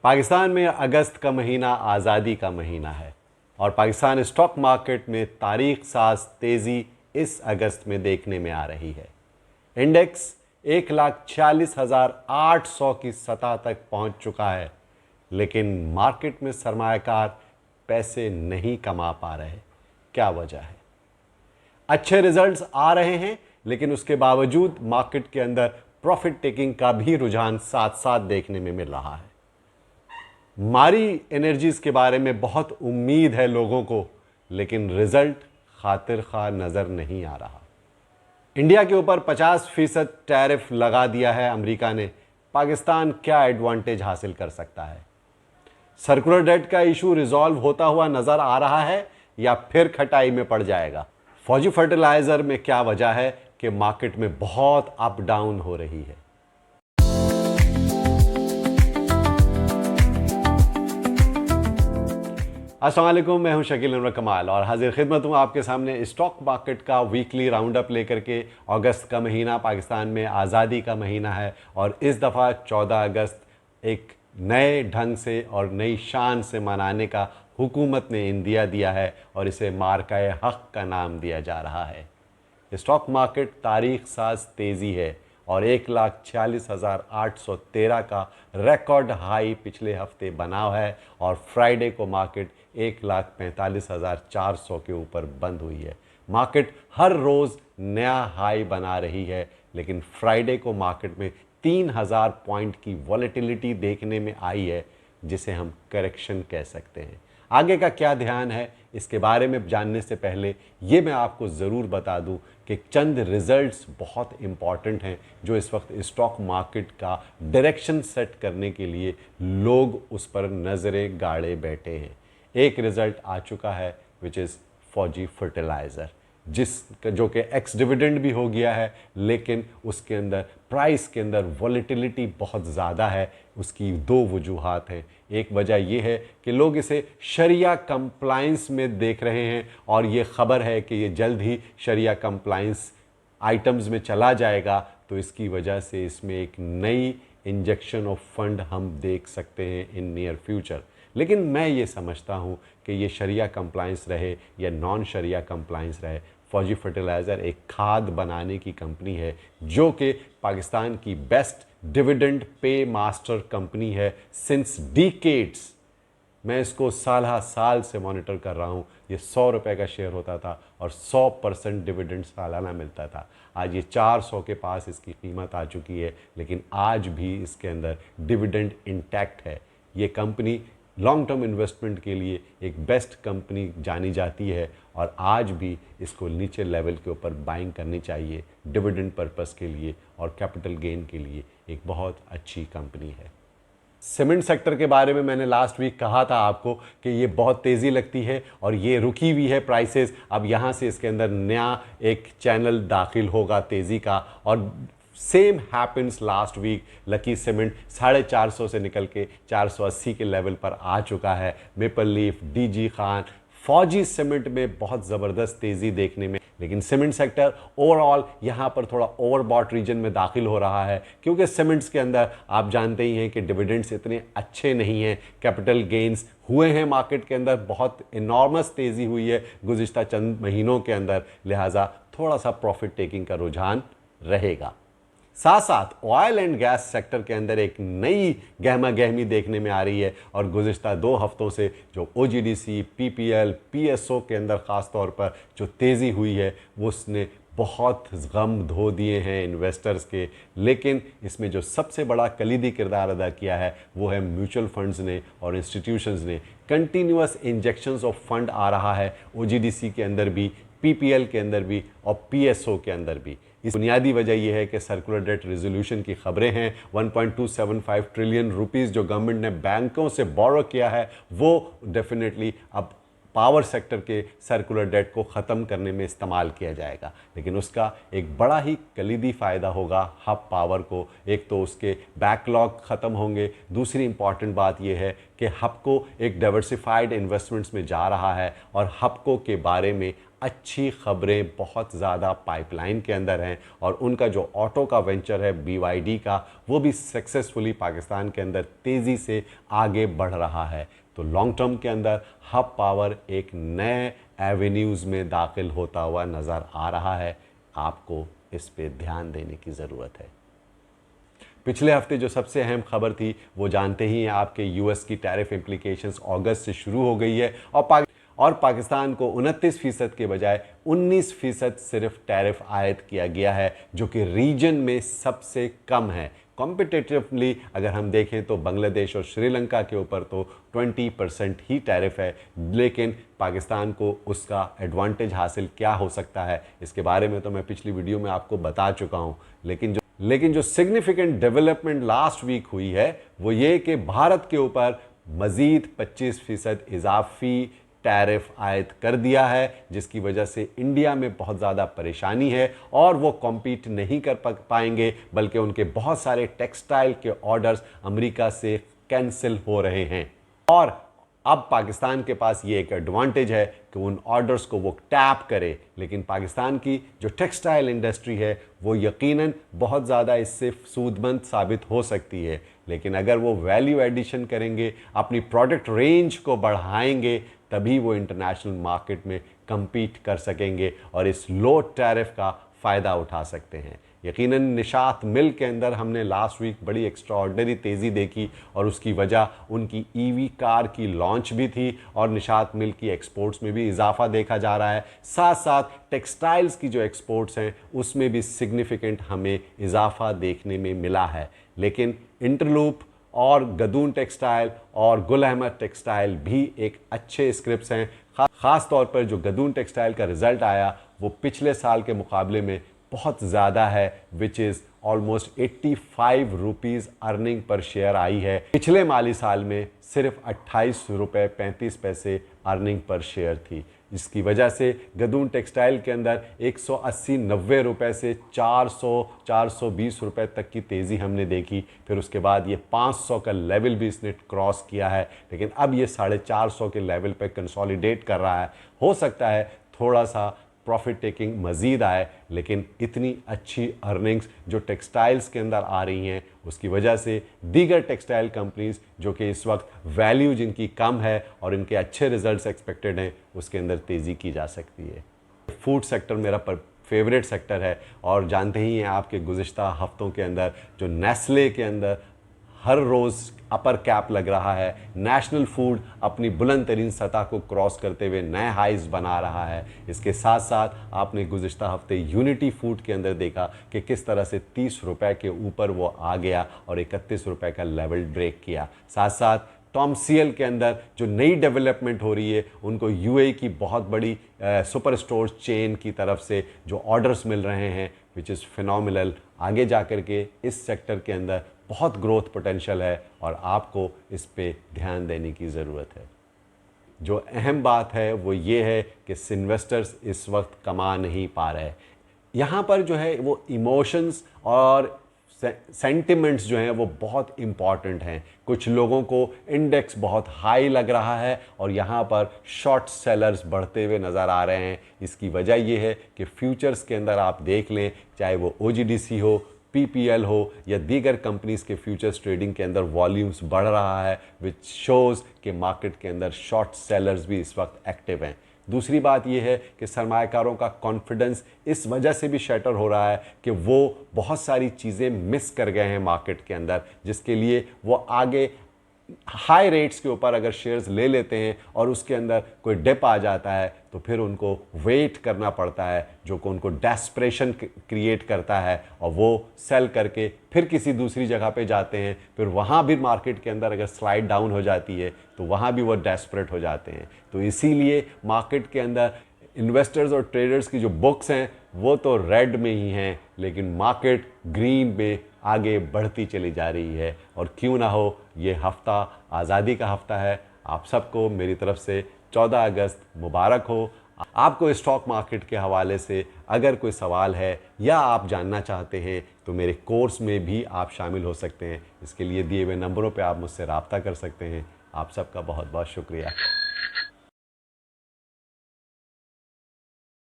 पाकिस्तान में अगस्त का महीना आज़ादी का महीना है और पाकिस्तान स्टॉक मार्केट में तारीख साज तेज़ी इस अगस्त में देखने में आ रही है। इंडेक्स 1,46,800 की सतह तक पहुंच चुका है, लेकिन मार्केट में सरमायाकार पैसे नहीं कमा पा रहे। क्या वजह है? अच्छे रिजल्ट्स आ रहे हैं, लेकिन उसके बावजूद मार्केट के अंदर प्रॉफिट टेकिंग का भी रुझान साथ साथ देखने में मिल रहा है। मारी एनर्जीज के बारे में बहुत उम्मीद है लोगों को, लेकिन रिजल्ट खातिर खा नजर नहीं आ रहा। इंडिया के ऊपर 50% टैरिफ लगा दिया है अमेरिका ने। पाकिस्तान क्या एडवांटेज हासिल कर सकता है? सर्कुलर डेट का इशू रिजॉल्व होता हुआ नजर आ रहा है या फिर खटाई में पड़ जाएगा? फौजी फर्टिलाइजर में क्या वजह है कि मार्केट में बहुत अप डाउन हो रही है? अस्सलाम वालेकुम, मैं हूं शकील अनवर कमाल और हाजिर खिदमत हूं आपके सामने स्टॉक मार्केट का वीकली राउंड अप लेकर के। अगस्त का महीना पाकिस्तान में आज़ादी का महीना है और इस दफ़ा 14 अगस्त एक नए ढंग से और नई शान से मनाने का हुकूमत ने इंदिया दिया है और इसे मार्का-ए हक़ का नाम दिया जा रहा है। स्टॉक मार्केट तारीख साज तेज़ी है और 1,46,813 का रिकॉर्ड हाई पिछले हफ्ते बना है और फ्राइडे को मार्केट 1,45,400 के ऊपर बंद हुई है। मार्केट हर रोज़ नया हाई बना रही है, लेकिन फ्राइडे को मार्केट में 3,000 पॉइंट की वॉलेटिलिटी देखने में आई है, जिसे हम करेक्शन कह सकते हैं। आगे का क्या ध्यान है, इसके बारे में जानने से पहले ये मैं आपको ज़रूर बता दूं कि चंद रिज़ल्ट्स बहुत इम्पॉर्टेंट हैं जो इस वक्त स्टॉक मार्केट का डायरेक्शन सेट करने के लिए लोग उस पर नज़रें गाड़े बैठे हैं। एक रिज़ल्ट आ चुका है विच इज़ फौजी फर्टिलाइज़र, जो कि एक्स डिविडेंड भी हो गया है, लेकिन उसके अंदर प्राइस के अंदर वॉलेटिलिटी बहुत ज़्यादा है। उसकी दो वजूहात हैं। एक वजह यह है कि लोग इसे शरिया कंप्लाइंस में देख रहे हैं और ये ख़बर है कि ये जल्द ही शरिया कंप्लाइंस आइटम्स में चला जाएगा, तो इसकी वजह से इसमें एक नई इंजेक्शन ऑफ फंड हम देख सकते हैं इन नियर फ्यूचर। लेकिन मैं ये समझता हूँ कि ये शरिया कंप्लाइंस रहे या नॉन शरिया कंप्लाइंस रहे, फौजी फर्टिलाइज़र एक खाद बनाने की कंपनी है जो कि पाकिस्तान की best dividend pay master company है सिंस डिकेड्स। मैं इसको साल से मॉनिटर कर रहा हूँ। ये 100 रुपये का शेयर होता था और 100% डिविडेंड सालाना मिलता था। आज ये 400 के पास इसकी कीमत आ चुकी है, लेकिन आज भी इसके अंदर डिविडेंड इंटैक्ट है। ये कंपनी लॉन्ग टर्म इन्वेस्टमेंट के लिए एक बेस्ट कंपनी जानी जाती है और आज भी इसको नीचे लेवल के ऊपर बाइंग करनी चाहिए। डिविडेंड पर्पस के लिए और कैपिटल गेन के लिए एक बहुत अच्छी कंपनी है। सीमेंट सेक्टर के बारे में मैंने लास्ट वीक कहा था आपको कि ये बहुत तेज़ी लगती है और ये रुकी हुई है प्राइसेस। अब यहाँ से इसके अंदर नया एक चैनल दाखिल होगा तेज़ी का और same happens last week. Lucky Cement 450 से निकल के 480 के लेवल पर आ चुका है। मेपल लीफ, डीजी खान, फौजी सीमेंट में बहुत ज़बरदस्त तेज़ी देखने में, लेकिन सीमेंट सेक्टर ओवरऑल यहाँ पर थोड़ा ओवरबॉट रीजन में दाखिल हो रहा है, क्योंकि सीमेंट्स के अंदर आप जानते ही हैं कि डिविडेंड्स इतने अच्छे नहीं हैं। कैपिटल गेंस हुए हैं मार्केट के अंदर, बहुत इनॉर्मस तेज़ी हुई है गुज़िश्ता चंद महीनों के अंदर, लिहाजा थोड़ा सा प्रॉफिट टेकिंग का रुझान रहेगा। साथ साथ ऑयल एंड गैस सेक्टर के अंदर एक नई गहमा गहमी देखने में आ रही है और गुज़िश्ता 2 हफ्तों से जो ओजीडीसी, पीपीएल, पीएसओ के अंदर ख़ास तौर पर जो तेज़ी हुई है वो उसने बहुत गम धो दिए हैं इन्वेस्टर्स के। लेकिन इसमें जो सबसे बड़ा कलीदी किरदार अदा किया है वो है म्यूचुअल फंड्स ने और इंस्टीट्यूशंस ने। कंटिन्यूअस इंजेक्शंस ऑफ फंड आ रहा है ओजीडीसी के अंदर भी, पीपीएल के अंदर भी और पीएसओ के अंदर भी। इस बुनियादी वजह यह है कि सर्कुलर डेट रेजोल्यूशन की खबरें हैं। 1.275 ट्रिलियन रुपीस जो गवर्नमेंट ने बैंकों से बोरो किया है वो डेफिनेटली अब पावर सेक्टर के सर्कुलर डेट को ख़त्म करने में इस्तेमाल किया जाएगा। लेकिन उसका एक बड़ा ही कलीदी फ़ायदा होगा हब पावर को। एक तो उसके बैकलॉग ख़त्म होंगे, दूसरी इंपॉर्टेंट बात यह है कि हबको एक डाइवर्सिफाइड इन्वेस्टमेंट्स में जा रहा है और हबको के बारे में अच्छी खबरें बहुत ज़्यादा पाइपलाइन के अंदर हैं और उनका जो ऑटो का वेंचर है BYD का, वो भी सक्सेसफुली पाकिस्तान के अंदर तेज़ी से आगे बढ़ रहा है। तो लॉन्ग टर्म के अंदर हब पावर एक नए एवेन्यूज़ में दाखिल होता हुआ नज़र आ रहा है। आपको इस पे ध्यान देने की ज़रूरत है। पिछले हफ्ते जो सबसे अहम खबर थी वो जानते ही हैं, आपके यूएस की टैरिफ इम्प्लीकेशंस अगस्त से शुरू हो गई है और पाकिस्तान को 29% के बजाय 19% सिर्फ टैरिफ आयद किया गया है, जो कि रीजन में सबसे कम है। कॉम्पिटिटिवली अगर हम देखें तो बांग्लादेश और श्रीलंका के ऊपर तो 20% ही टैरिफ है, लेकिन पाकिस्तान को उसका एडवांटेज हासिल क्या हो सकता है इसके बारे में तो मैं पिछली वीडियो में आपको बता चुका हूं। लेकिन जो सिग्निफिकेंट डेवलपमेंट लास्ट वीक हुई है वो ये कि भारत के ऊपर मज़ीद 25% इजाफी टैरिफ आयद कर दिया है, जिसकी वजह से इंडिया में बहुत ज़्यादा परेशानी है और वो कॉम्पीट नहीं कर पाएंगे, बल्कि उनके बहुत सारे टेक्सटाइल के ऑर्डर्स अमेरिका से कैंसिल हो रहे हैं। और अब पाकिस्तान के पास ये एक एडवांटेज है कि उन ऑर्डर्स को वो टैप करे, लेकिन पाकिस्तान की जो टेक्सटाइल इंडस्ट्री है वो यकीनन बहुत ज़्यादा इससे सूदमंद साबित हो सकती है। लेकिन अगर वो वैल्यू एडिशन करेंगे, अपनी प्रोडक्ट रेंज को बढ़ाएंगे, तभी वो इंटरनेशनल मार्केट में compete कर सकेंगे और इस लो टैरिफ का फ़ायदा उठा सकते हैं। यकीनन निशात मिल के अंदर हमने लास्ट वीक बड़ी एक्स्ट्राऑर्डिनरी तेज़ी देखी और उसकी वजह उनकी ईवी कार की लॉन्च भी थी और निशात मिल की एक्सपोर्ट्स में भी इजाफा देखा जा रहा है। साथ साथ टेक्सटाइल्स की जो एक्सपोर्ट्स हैं उसमें भी सिग्निफिकेंट हमें इजाफा देखने में मिला है। लेकिन इंटरलूप और गदून टेक्सटाइल और गुल अहमद टेक्सटाइल भी एक अच्छे स्क्रिप्ट्स हैं। ख़ास तौर पर जो गदून टेक्सटाइल का रिज़ल्ट आया वो पिछले साल के मुकाबले में बहुत ज़्यादा है, which is almost 85 rupees earning per share I है। पिछले माली साल में सिर्फ 28 रुपये 35 पैसे अर्निंग पर शेयर थी। इसकी वजह से गदून टेक्सटाइल के अंदर 180-90 रुपये से 400-420 रुपये तक की तेज़ी हमने देखी। फिर उसके बाद ये 500 का लेवल भी इसने क्रॉस किया है, लेकिन अब ये 450 के लेवल पे कंसोलिडेट कर रहा है। हो सकता है थोड़ा सा प्रॉफिट टेकिंग मज़ीद आए, लेकिन इतनी अच्छी अर्निंग्स जो टेक्सटाइल्स के अंदर आ रही हैं उसकी वजह से दीगर टेक्सटाइल कंपनीज जो कि इस वक्त वैल्यू जिनकी कम है और इनके अच्छे रिजल्ट्स एक्सपेक्टेड हैं, उसके अंदर तेज़ी की जा सकती है। फूड सेक्टर मेरा फेवरेट सेक्टर है और जानते ही हैं आपके गुज़िश्ता हफ्तों के अंदर जो नेस्ले के अंदर हर रोज़ अपर कैप लग रहा है। नेशनल फूड अपनी बुलंद तरीन सतह को क्रॉस करते हुए नए हाइज बना रहा है। इसके साथ साथ आपने गुज़िश्ता हफ्ते यूनिटी फूड के अंदर देखा कि किस तरह से 30 रुपए के ऊपर वो आ गया और 31 रुपए का लेवल ब्रेक किया। साथ साथ टॉमसीएल के अंदर जो नई डेवलपमेंट हो रही है, उनको यूएई की बहुत बड़ी सुपर स्टोर चेन की तरफ से जो ऑर्डर्स मिल रहे हैं, विच इज़ फिनोमिनल। आगे जा कर के इस सेक्टर के अंदर बहुत ग्रोथ पोटेंशियल है और आपको इस पे ध्यान देने की ज़रूरत है। जो अहम बात है वो ये है कि इन्वेस्टर्स इस वक्त कमा नहीं पा रहे। यहाँ पर जो है वो इमोशंस और सेंटिमेंट्स जो हैं वो बहुत इम्पॉर्टेंट हैं। कुछ लोगों को इंडेक्स बहुत हाई लग रहा है और यहाँ पर शॉर्ट सेलर्स बढ़ते हुए नज़र आ रहे हैं। इसकी वजह ये है कि फ्यूचर्स के अंदर आप देख लें, चाहे वो OGDC हो, PPL हो या दीगर कंपनीज के फ्यूचर्स ट्रेडिंग के अंदर वॉल्यूम्स बढ़ रहा है, विच शोज़ कि मार्केट के अंदर शॉर्ट सेलर्स भी इस वक्त एक्टिव हैं। दूसरी बात यह है कि सरमायाकारों का कॉन्फिडेंस इस वजह से भी शैटर हो रहा है कि वो बहुत सारी चीज़ें मिस कर गए हैं मार्केट के अंदर, जिसके लिए वो आगे हाई रेट्स के ऊपर अगर शेयर्स ले लेते हैं और उसके अंदर कोई डिप आ जाता है तो फिर उनको वेट करना पड़ता है, जो कि उनको डेस्परेशन क्रिएट करता है और वो सेल करके फिर किसी दूसरी जगह पे जाते हैं। फिर वहाँ भी मार्केट के अंदर अगर स्लाइड डाउन हो जाती है तो वहाँ भी वो डेस्परेट हो जाते हैं। तो इसीलिए मार्केट के अंदर इन्वेस्टर्स और ट्रेडर्स की जो बुक्स हैं वो तो रेड में ही हैं, लेकिन मार्केट ग्रीन में आगे बढ़ती चली जा रही है। और क्यों ना हो, ये हफ्ता आज़ादी का हफ्ता है। आप सबको मेरी तरफ से 14 अगस्त मुबारक हो। आपको स्टॉक मार्केट के हवाले से अगर कोई सवाल है या आप जानना चाहते हैं तो मेरे कोर्स में भी आप शामिल हो सकते हैं। इसके लिए दिए हुए नंबरों पे आप मुझसे रब्ता कर सकते हैं। आप सबका बहुत बहुत शुक्रिया।